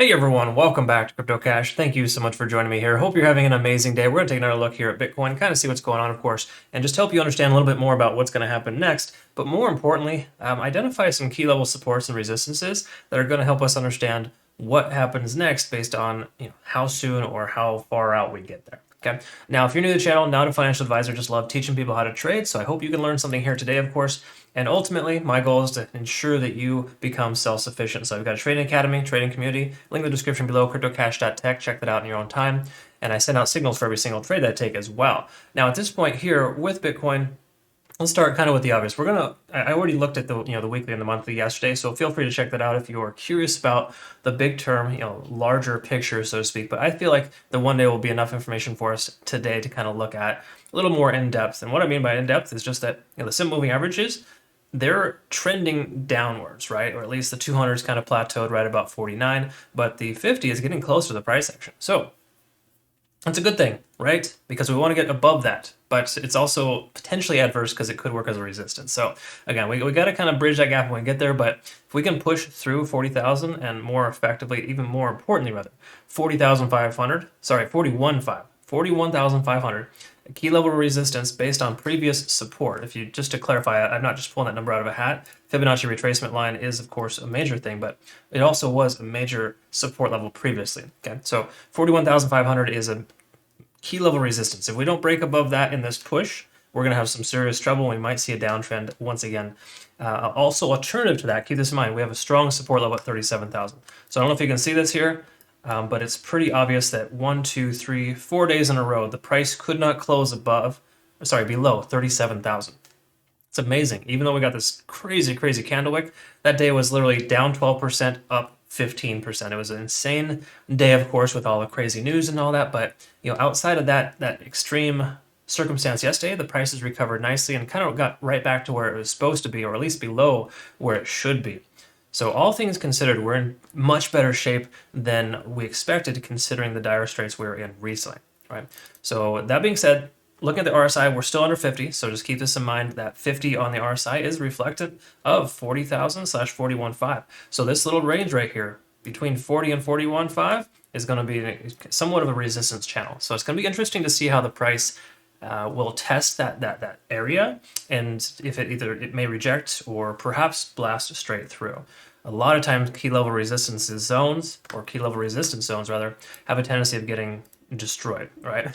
Hey everyone, welcome back to CryptoCache. Thank you so much for joining me here. Hope you're having an amazing day. We're going to take another look here at Bitcoin, kind of see what's going on, of course, and just help you understand a little bit more about what's going to happen next. But more importantly, identify some key level supports and resistances that are going to help us understand what happens next based on how soon or how far out we get there. Okay. Now, if you're new to the channel, not a financial advisor, just love teaching people how to trade. So I hope you can learn something here today, of course. And ultimately, my goal is to ensure that you become self-sufficient. So I've got a trading academy, trading community, link in the description below, CryptoCache.tech. Check that out in your own time. And I send out signals for every single trade that I take as well. Now, at this point here with Bitcoin, let's start kind of with the obvious. I already looked at the weekly and the monthly yesterday, so feel free to check that out if you are curious about the big term, larger picture, so to speak. But I feel like the one day will be enough information for us today to kind of look at a little more in depth. And what I mean by in depth is just that the simple moving averages, they're trending downwards, right? Or at least the 200 is kind of plateaued right about 49, but the 50 is getting close to the price action. So that's a good thing, right? Because we want to get above that, but it's also potentially adverse because it could work as a resistance. So again, we got to kind of bridge that gap when we get there, but if we can push through 40,000 and more effectively, even more importantly rather, 41,500, a key level of resistance based on previous support. If you, just to clarify, I'm not just pulling that number out of a hat. Fibonacci retracement line is of course a major thing, but it also was a major support level previously. Okay, so 41,500 is a key level resistance. If we don't break above that in this push, we're going to have some serious trouble. We might see a downtrend once again. Also, alternative to that, keep this in mind, we have a strong support level at 37,000. So I don't know if you can see this here, but it's pretty obvious that 1, 2, 3, 4 days in a row, the price could not close below 37,000. It's amazing. Even though we got this crazy, crazy candle wick, that day was literally down 12%, up 15%. It was an insane day, of course, with all the crazy news and all that. But outside of that extreme circumstance yesterday, the prices recovered nicely and kind of got right back to where it was supposed to be, or at least below where it should be. So all things considered, we're in much better shape than we expected, considering the dire straits we were in recently. Right. So that being said, looking at the RSI, we're still under 50, so just keep this in mind that 50 on the RSI is reflective of 40,000/41.5. So this little range right here between 40 and 41.5 is going to be somewhat of a resistance channel. So it's going to be interesting to see how the price will test that area, and if it may reject or perhaps blast straight through. A lot of times key level resistance zones rather have a tendency of getting destroyed, right?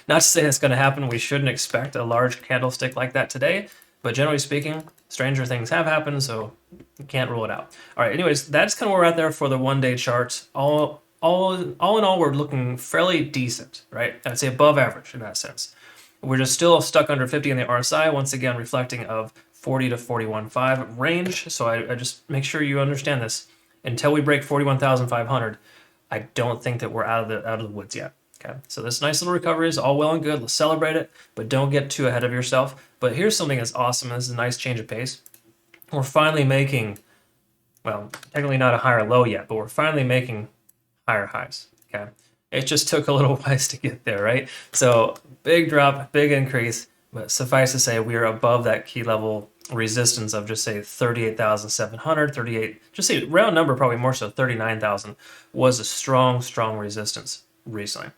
Not to say that's going to happen. We shouldn't expect a large candlestick like that today, but generally speaking, stranger things have happened, so you can't rule it out. All right, anyways, that's kind of where we're at there for the one-day chart. All in all, we're looking fairly decent, right? I'd say above average in that sense. We're just still stuck under 50 in the RSI, once again reflecting of 40 to 41.5 range. So I just make sure you understand this. Until we break 41,500, I don't think that we're out of the woods yet. Okay, so this nice little recovery is all well and good. Let's celebrate it, but don't get too ahead of yourself. But here's something that's awesome. This is a nice change of pace. We're finally making, well, technically not a higher low yet, but we're finally making higher highs. Okay, it just took a little while to get there, right? So big drop, big increase, but suffice to say we are above that key level resistance of just say 38,700, 38, just say round number, probably more so 39,000 was a strong resistance recently.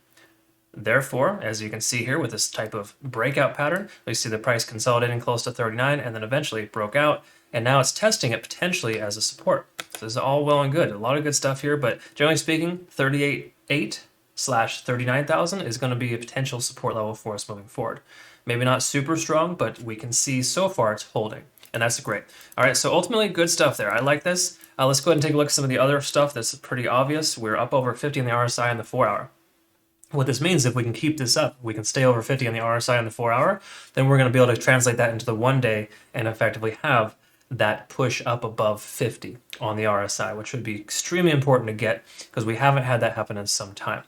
Therefore, as you can see here with this type of breakout pattern, we see the price consolidating close to 39 and then eventually it broke out, and now it's testing it potentially as a support. So this is all well and good. A lot of good stuff here, but generally speaking, 38.8/39,000 is going to be a potential support level for us moving forward. Maybe not super strong, but we can see so far it's holding, and that's great. All right, so ultimately good stuff there. I like this. Let's go ahead and take a look at some of the other stuff that's pretty obvious. We're up over 50 in the RSI in the 4-hour. What this means, if we can keep this up, we can stay over 50 on the RSI on the 4-hour, then we're going to be able to translate that into the 1 day and effectively have that push up above 50 on the RSI, which would be extremely important to get because we haven't had that happen in some time.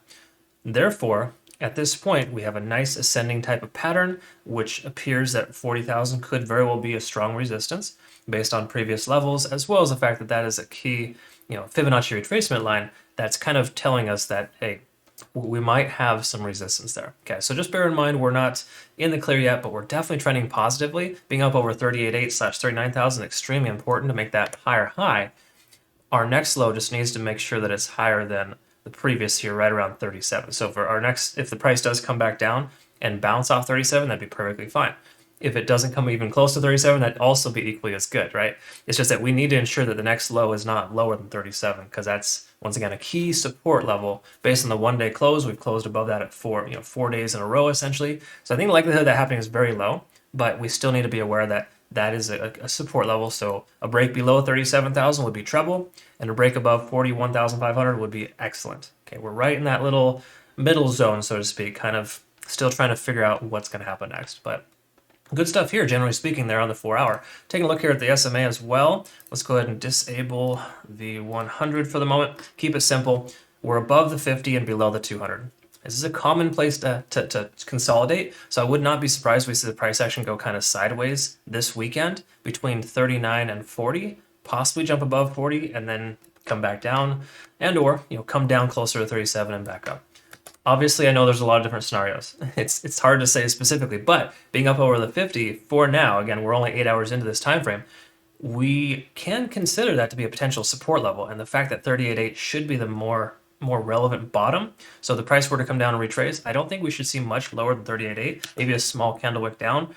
Therefore, at this point, we have a nice ascending type of pattern, which appears that 40,000 could very well be a strong resistance based on previous levels, as well as the fact that that is a key, Fibonacci retracement line that's kind of telling us that, hey, we might have some resistance there. Okay, so just bear in mind we're not in the clear yet, but we're definitely trending positively. Being up over 38.8/39,000 extremely important to make that higher high. our next low just needs to make sure that it's higher than the previous here, right around 37. So for our next, if the price does come back down and bounce off 37, that'd be perfectly fine. If it doesn't come even close to 37, that'd also be equally as good, right? It's just that we need to ensure that the next low is not lower than 37, because that's, once again, a key support level. Based on the one-day close, we've closed above that at 4 days in a row, essentially. So I think the likelihood of that happening is very low, but we still need to be aware that that is a support level. So a break below 37,000 would be trouble, and a break above 41,500 would be excellent. Okay, we're right in that little middle zone, so to speak, kind of still trying to figure out what's going to happen next. But good stuff here, generally speaking, there on the 4 hour. Taking a look here at the SMA as well. Let's go ahead and disable the 100 for the moment. Keep it simple. We're above the 50 and below the 200. This is a common place to consolidate, so I would not be surprised if we see the price action go kind of sideways this weekend between 39 and 40, possibly jump above 40 and then come back down, and or come down closer to 37 and back up. Obviously, I know there's a lot of different scenarios. It's hard to say specifically, but being up over the 50 for now, again, we're only 8 hours into this time frame, we can consider that to be a potential support level, and the fact that 38.8 should be the more relevant bottom. So if the price were to come down and retrace, I don't think we should see much lower than 38.8, maybe a small candle wick down.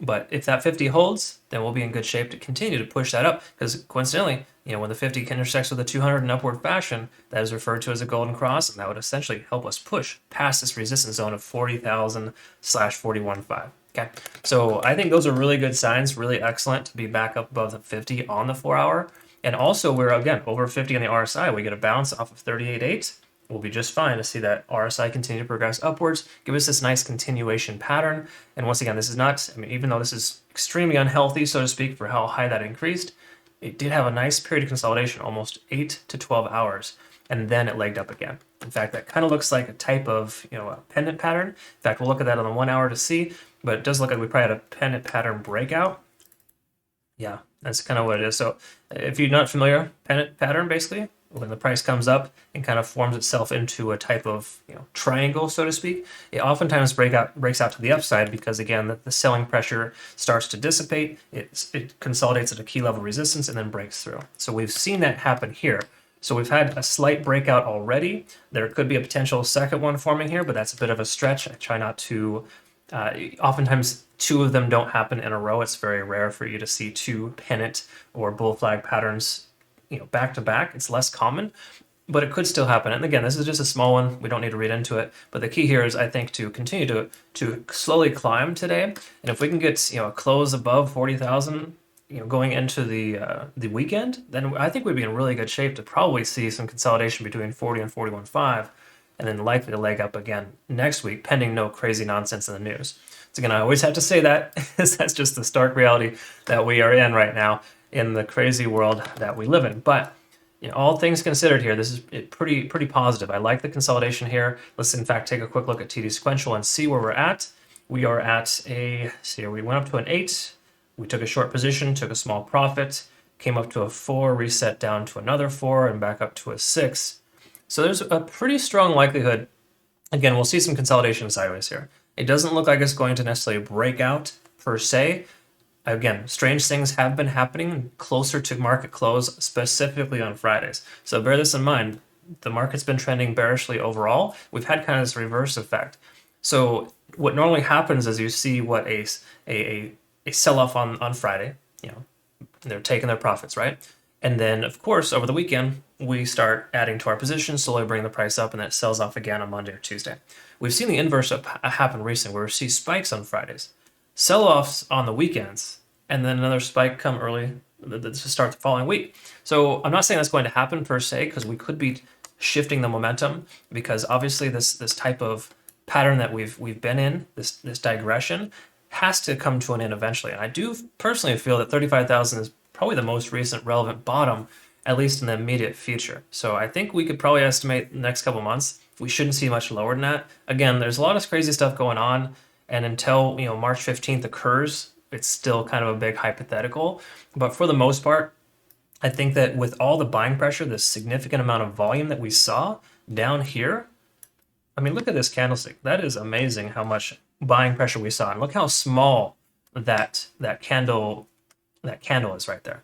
But if that 50 holds, then we'll be in good shape to continue to push that up, because coincidentally, when the 50 intersects with the 200 in upward fashion, that is referred to as a golden cross, and that would essentially help us push past this resistance zone of 40,000/41.5. Okay, so I think those are really good signs, really excellent to be back up above the 50 on the 4 hour. And also we're, again, over 50 on the RSI. We get a bounce off of 38.8. We'll be just fine to see that RSI continue to progress upwards, give us this nice continuation pattern. And once again, this is not, even though this is extremely unhealthy, so to speak, for how high that increased, it did have a nice period of consolidation, almost 8 to 12 hours, and then it legged up again. In fact, that kind of looks like a type of, a pendant pattern. In fact, we'll look at that on the 1 hour to see, but it does look like we probably had a pendant pattern breakout. Yeah, that's kind of what it is. So if you're not familiar, pendant pattern, basically, when the price comes up and kind of forms itself into a type of triangle, so to speak, it oftentimes breaks out to the upside because, again, the selling pressure starts to dissipate, it consolidates at a key level resistance and then breaks through. So we've seen that happen here. So we've had a slight breakout already. There could be a potential second one forming here, but that's a bit of a stretch. I try not to... oftentimes, two of them don't happen in a row. It's very rare for you to see two pennant or bull flag patterns back to back. It's less common, but it could still happen. And again, this is just a small one. We don't need to read into it. But the key here is, I think, to continue to slowly climb today. And if we can get a close above 40,000, going into the weekend, then I think we'd be in really good shape to probably see some consolidation between 40 and 41.5, and then likely to leg up again next week, pending no crazy nonsense in the news. So again, I always have to say that, because that's just the stark reality that we are in right now, in the crazy world that we live in. But all things considered here, this is pretty positive. I like the consolidation here. Let's in fact take a quick look at TD sequential and see where we're at. We are at see here, we went up to an 8. We took a short position, took a small profit, came up to a 4, reset down to another 4, and back up to a 6. So there's a pretty strong likelihood. Again, we'll see some consolidation sideways here. It doesn't look like it's going to necessarily break out per se. Again, strange things have been happening closer to market close, specifically on Fridays. So bear this in mind. The market's been trending bearishly overall. We've had kind of this reverse effect. So what normally happens is you see what a sell-off on Friday. They're taking their profits, right? And then, of course, over the weekend, we start adding to our position, slowly bring the price up, and then it sells off again on Monday or Tuesday. We've seen the inverse happen recently, where we see spikes on Fridays, sell-offs on the weekends, and then another spike come early to start the following week. So I'm not saying that's going to happen per se, because we could be shifting the momentum, because obviously this type of pattern that we've been in, this digression, has to come to an end eventually. And I do personally feel that 35,000 is probably the most recent relevant bottom, at least in the immediate future. So I think we could probably estimate the next couple months, we shouldn't see much lower than that. Again, there's a lot of crazy stuff going on, and until March 15th occurs, it's still kind of a big hypothetical. But for the most part, I think that with all the buying pressure, this significant amount of volume that we saw down here, look at this candlestick. That is amazing how much buying pressure we saw, and look how small that candle is right there.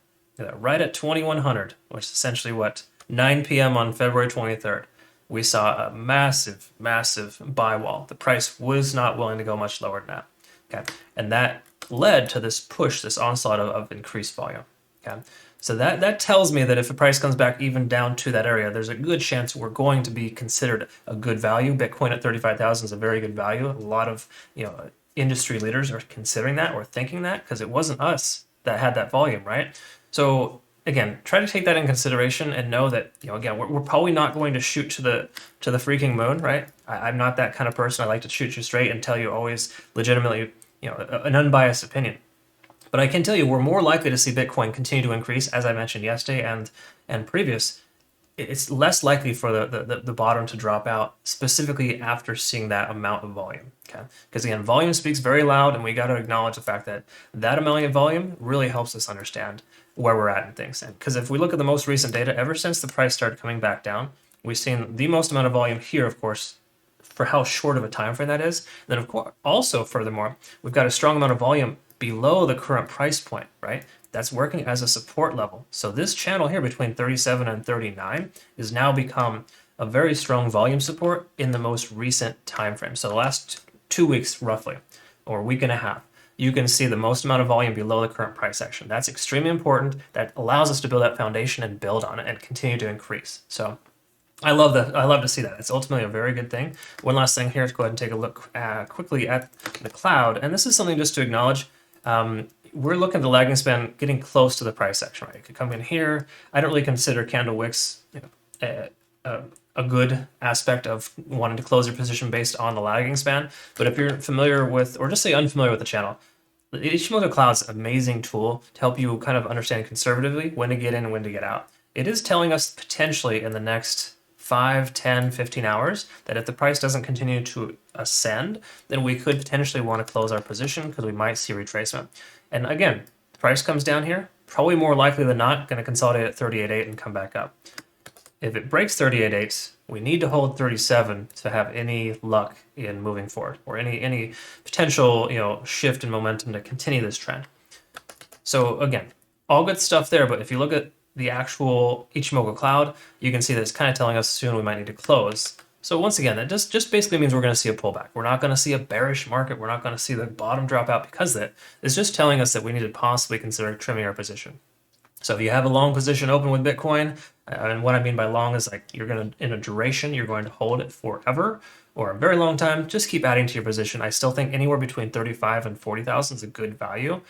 right at 2100, which is essentially what, 9 p.m. on February 23rd. We saw a massive, massive buy wall. The price was not willing to go much lower than that. Okay, and that led to this push, this onslaught of increased volume. Okay, so that tells me that if the price comes back even down to that area, there's a good chance we're going to be considered a good value. Bitcoin at 35,000 is a very good value. A lot of industry leaders are considering that or thinking that because it wasn't us that had that volume, right? So again, try to take that in consideration and know that again we're probably not going to shoot to the freaking moon, right? I'm not that kind of person. I like to shoot you straight and tell you always legitimately an unbiased opinion. But I can tell you we're more likely to see Bitcoin continue to increase, as I mentioned yesterday and previous. It's less likely for the bottom to drop out, specifically after seeing that amount of volume. Okay, because again, volume speaks very loud, and we got to acknowledge the fact that that amount of volume really helps us understand where we're at in things. And because if we look at the most recent data, ever since the price started coming back down, we've seen the most amount of volume here, of course, for how short of a time frame that is. And then, of course, also furthermore, we've got a strong amount of volume below the current price point, right? That's working as a support level. So this channel here between 37 and 39 is now become a very strong volume support in the most recent time frame. So the last 2 weeks roughly, or a week and a half, you can see the most amount of volume below the current price action. That's extremely important. That allows us to build that foundation and build on it and continue to increase. So I love that. I love to see that. It's ultimately a very good thing. One last thing here, let's go ahead and take a look quickly at the cloud. And this is something just to acknowledge. We're looking at the lagging span getting close to the price action, right? You could come in here. I don't really consider candle wicks a good aspect of wanting to close your position based on the lagging span. But if you're familiar with, or just say unfamiliar with the channel, the Ichimoku Cloud is an amazing tool to help you kind of understand conservatively when to get in and when to get out. It is telling us potentially in the next 5, 10, 15 hours that if the price doesn't continue to ascend, then we could potentially want to close our position because we might see retracement. And again, the price comes down here, probably more likely than not going to consolidate at 38.8 and come back up. If it breaks 38.8, we need to hold 37 to have any luck in moving forward or any potential shift in momentum to continue this trend. So again, all good stuff there, but if you look at the actual Ichimoku Cloud, you can see that it's kind of telling us soon we might need to close. So once again, that just basically means we're going to see a pullback. We're not going to see a bearish market. We're not going to see the bottom drop out because of it. It's just telling us that we need to possibly consider trimming our position. So if you have a long position open with Bitcoin, and what I mean by long is like you're going to, in a duration, you're going to hold it forever or a very long time, just keep adding to your position. I still think anywhere between 35 and 40,000 is a good value.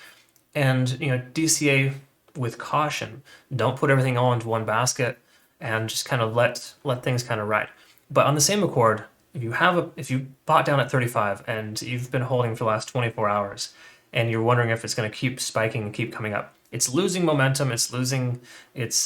And DCA with caution. Don't put everything all into one basket and just kind of let things kind of ride. But on the same accord, if you bought down at 35 and you've been holding for the last 24 hours and you're wondering if it's going to keep spiking and keep coming up, it's losing momentum, it's losing its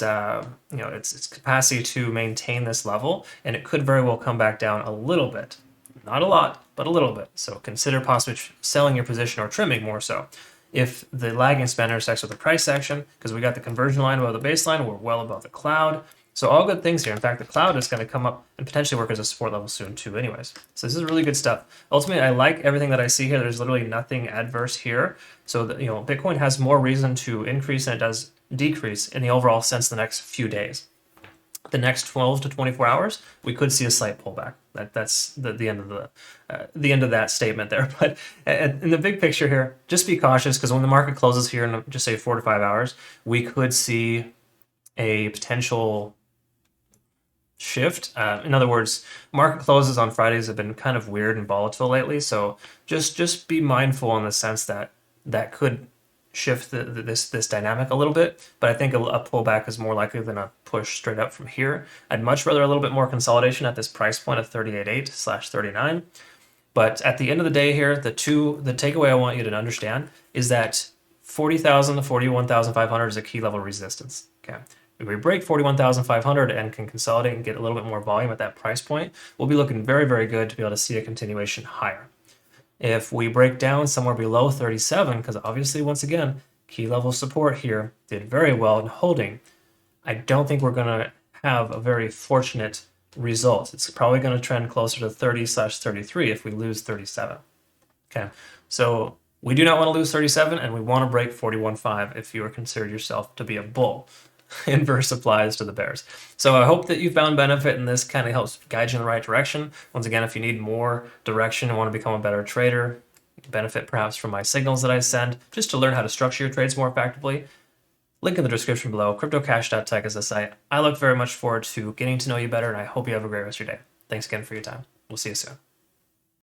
capacity to maintain this level, and it could very well come back down a little bit. Not a lot, but a little bit. So consider possibly selling your position or trimming more so. If the lagging span intersects with the price action, because we got the conversion line above the baseline, we're well above the cloud. So all good things here. In fact, the cloud is going to come up and potentially work as a support level soon too anyways. So this is really good stuff. Ultimately, I like everything that I see here. There's literally nothing adverse here. So that, Bitcoin has more reason to increase than it does decrease in the overall sense the next few days. The next 12 to 24 hours, we could see a slight pullback. That's the end of the end of that statement there. But in the big picture here, just be cautious because when the market closes here in just say 4 to 5 hours, we could see a potential shift. In other words, market closes on Fridays have been kind of weird and volatile lately. So just be mindful in the sense that could shift this dynamic a little bit, but I think a pullback is more likely than a push straight up from here. I'd much rather a little bit more consolidation at this price point of 38.8/39. But at the end of the day here, the takeaway I want you to understand is that 40,000 to 41,500 is a key level resistance. Okay. If we break 41,500 and can consolidate and get a little bit more volume at that price point, we'll be looking very, very good to be able to see a continuation higher. If we break down somewhere below 37, because obviously, once again, key level support here did very well in holding, I don't think we're going to have a very fortunate result. It's probably going to trend closer to 30/33 if we lose 37. Okay, so We do not want to lose 37, and we want to break 41.5 if you are considered yourself to be a bull. Inverse applies to the bears. So I hope that you found benefit in this, kind of helps guide you in the right direction. Once again, if you need more direction and want to become a better trader, benefit perhaps from my signals that I send, just to learn how to structure your trades more effectively, link in the description below. CryptoCache.tech is the site. I look very much forward to getting to know you better, and I hope you have a great rest of your day. Thanks again for your time. We'll see you soon.